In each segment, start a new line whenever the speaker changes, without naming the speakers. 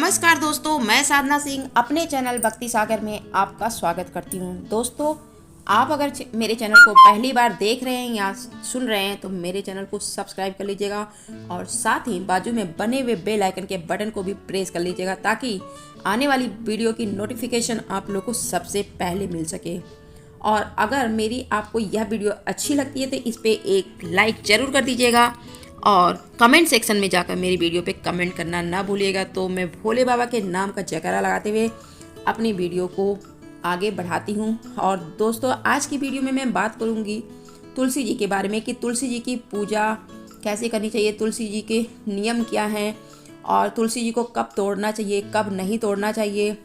नमस्कार दोस्तों, मैं साधना सिंह अपने चैनल भक्ति सागर में आपका स्वागत करती हूँ। दोस्तों, आप अगर मेरे चैनल को पहली बार देख रहे हैं या सुन रहे हैं तो मेरे चैनल को सब्सक्राइब कर लीजिएगा और साथ ही बाजू में बने हुए बेल आइकन के बटन को भी प्रेस कर लीजिएगा ताकि आने वाली वीडियो की नोटिफिकेशन आप लोग को सबसे पहले मिल सके। और अगर मेरी आपको यह वीडियो अच्छी लगती है तो इस पर एक लाइक ज़रूर कर दीजिएगा और कमेंट सेक्शन में जाकर मेरी वीडियो पे कमेंट करना ना भूलिएगा। तो मैं भोले बाबा के नाम का जयकारा लगाते हुए अपनी वीडियो को आगे बढ़ाती हूँ। और दोस्तों, आज की वीडियो में मैं बात करूँगी तुलसी जी के बारे में कि तुलसी जी की पूजा कैसे करनी चाहिए, तुलसी जी के नियम क्या हैं और तुलसी जी को कब तोड़ना चाहिए, कब नहीं तोड़ना चाहिए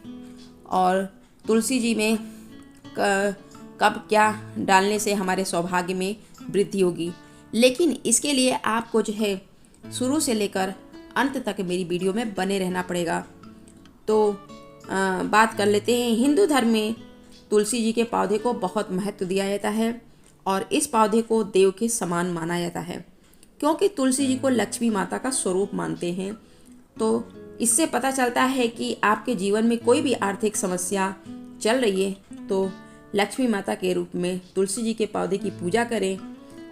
और तुलसी जी में कब क्या डालने से हमारे सौभाग्य में वृद्धि होगी। लेकिन इसके लिए आपको जो है शुरू से लेकर अंत तक मेरी वीडियो में बने रहना पड़ेगा। तो बात कर लेते हैं। हिंदू धर्म में तुलसी जी के पौधे को बहुत महत्व दिया जाता है और इस पौधे को देव के समान माना जाता है क्योंकि तुलसी जी को लक्ष्मी माता का स्वरूप मानते हैं। तो इससे पता चलता है कि आपके जीवन में कोई भी आर्थिक समस्या चल रही है तो लक्ष्मी माता के रूप में तुलसी जी के पौधे की पूजा करें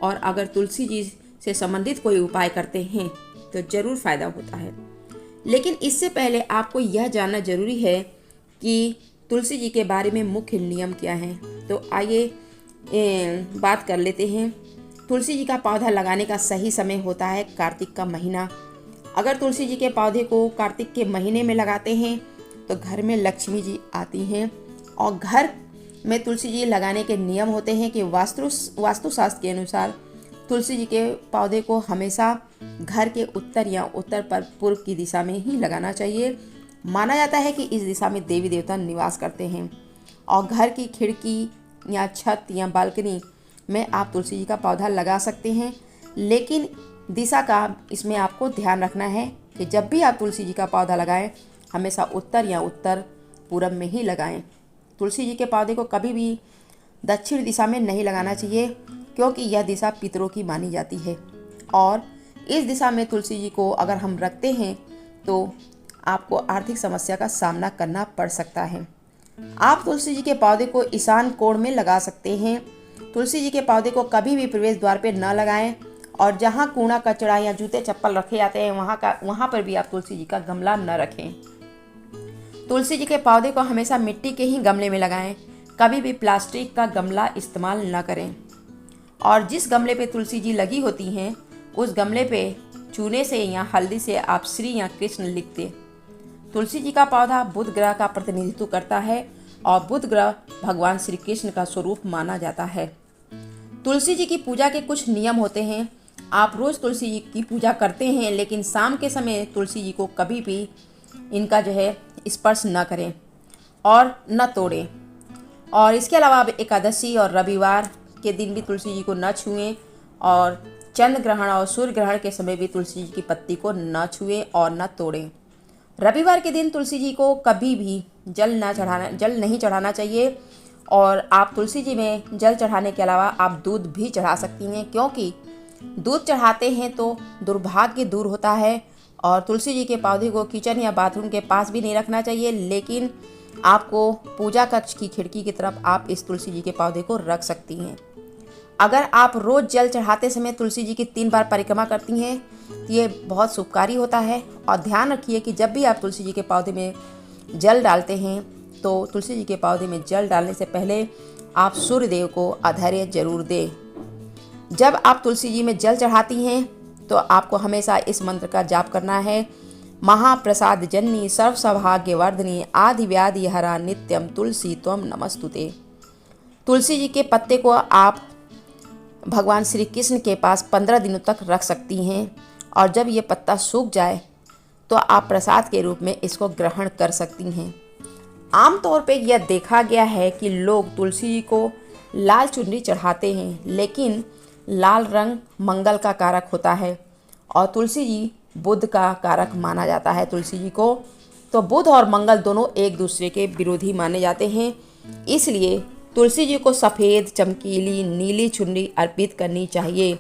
और अगर तुलसी जी से संबंधित कोई उपाय करते हैं तो ज़रूर फ़ायदा होता है। लेकिन इससे पहले आपको यह जानना ज़रूरी है कि तुलसी जी के बारे में मुख्य नियम क्या हैं। तो आइए बात कर लेते हैं। तुलसी जी का पौधा लगाने का सही समय होता है कार्तिक का महीना। अगर तुलसी जी के पौधे को कार्तिक के महीने में लगाते हैं तो घर में लक्ष्मी जी आती हैं। और घर में तुलसी जी लगाने के नियम होते हैं कि वास्तुशास्त्र के अनुसार तुलसी जी के पौधे को हमेशा घर के उत्तर या उत्तर पर पूर्व की दिशा में ही लगाना चाहिए। माना जाता है कि इस दिशा में देवी देवता निवास करते हैं और घर की खिड़की या छत या बालकनी में आप तुलसी जी का पौधा लगा सकते हैं। लेकिन दिशा का इसमें आपको ध्यान रखना है कि जब भी आप तुलसी जी का पौधा लगाएं हमेशा उत्तर या उत्तर पूर्व में ही लगाएं। तुलसी जी के पौधे को कभी भी दक्षिण दिशा में नहीं लगाना चाहिए क्योंकि यह दिशा पितरों की मानी जाती है और इस दिशा में तुलसी जी को अगर हम रखते हैं तो आपको आर्थिक समस्या का सामना करना पड़ सकता है। आप तुलसी जी के पौधे को ईशान कोण में लगा सकते हैं। तुलसी जी के पौधे को कभी भी प्रवेश द्वार पर न लगाएं और जहाँ कूड़ा कचरा या जूते चप्पल रखे जाते हैं वहाँ पर भी आप तुलसी जी का गमला न रखें। तुलसी जी के पौधे को हमेशा मिट्टी के ही गमले में लगाएं, कभी भी प्लास्टिक का गमला इस्तेमाल न करें। और जिस गमले पे तुलसी जी लगी होती हैं उस गमले पे चूने से या हल्दी से आप श्री या कृष्ण लिख दें। तुलसी जी का पौधा बुध ग्रह का प्रतिनिधित्व करता है और बुध ग्रह भगवान श्री कृष्ण का स्वरूप माना जाता है। तुलसी जी की पूजा के कुछ नियम होते हैं। आप रोज़ तुलसी जी की पूजा करते हैं लेकिन शाम के समय तुलसी जी को कभी भी इनका जो है स्पर्श न करें और न तोड़ें। और इसके अलावा आप एकादशी और रविवार के दिन भी तुलसी जी को न छुएं और चंद्र ग्रहण और सूर्य ग्रहण के समय भी तुलसी जी की पत्ती को न छुएं और न तोड़ें। रविवार के दिन तुलसी जी को कभी भी जल नहीं चढ़ाना चाहिए और आप तुलसी जी में जल चढ़ाने के अलावा आप दूध भी चढ़ा सकती हैं क्योंकि दूध चढ़ाते हैं तो दुर्भाग्य दूर होता है। और तुलसी जी के पौधे को किचन या बाथरूम के पास भी नहीं रखना चाहिए, लेकिन आपको पूजा कक्ष की खिड़की की तरफ आप इस तुलसी जी के पौधे को रख सकती हैं। अगर आप रोज़ जल चढ़ाते समय तुलसी जी की 3 बार परिक्रमा करती हैं तो ये बहुत शुभकारी होता है। और ध्यान रखिए कि जब भी आप तुलसी जी के पौधे में जल डालते हैं तो तुलसी जी के पौधे में जल डालने से पहले आप सूर्यदेव को अर्घ्य जरूर दें। जब आप तुलसी जी में जल चढ़ाती हैं तो आपको हमेशा इस मंत्र का जाप करना है। महाप्रसाद जननी सर्व सौभाग्यवर्धिनी आदि व्याधि हरा नित्यम तुलसी त्वम नमस्तुते। तुलसी जी के पत्ते को आप भगवान श्री कृष्ण के पास 15 दिनों तक रख सकती हैं और जब ये पत्ता सूख जाए तो आप प्रसाद के रूप में इसको ग्रहण कर सकती हैं। आमतौर पे यह देखा गया है कि लोग तुलसी जी को लाल चुनरी चढ़ाते हैं, लेकिन लाल रंग मंगल का कारक होता है और तुलसी जी बुध का कारक माना जाता है तुलसी जी को। तो बुध और मंगल दोनों एक दूसरे के विरोधी माने जाते हैं, इसलिए तुलसी जी को सफ़ेद चमकीली नीली चुनरी अर्पित करनी चाहिए।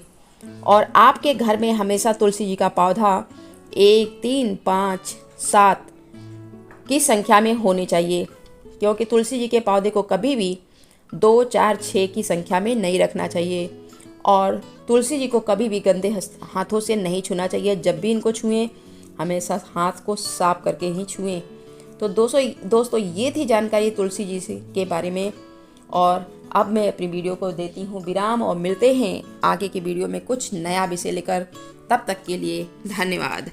और आपके घर में हमेशा तुलसी जी का पौधा 1, 3, 5, 7 की संख्या में होनी चाहिए, क्योंकि तुलसी जी के पौधे को कभी भी 2, 4, 6 की संख्या में नहीं रखना चाहिए। और तुलसी जी को कभी भी गंदे हाथों से नहीं छूना चाहिए। जब भी इनको छुएं हमेशा हाथ को साफ करके ही छुएं। तो दोस्तों ये थी जानकारी तुलसी जी से के बारे में। और अब मैं अपनी वीडियो को देती हूँ विराम और मिलते हैं आगे की वीडियो में कुछ नया विषय लेकर। तब तक के लिए धन्यवाद।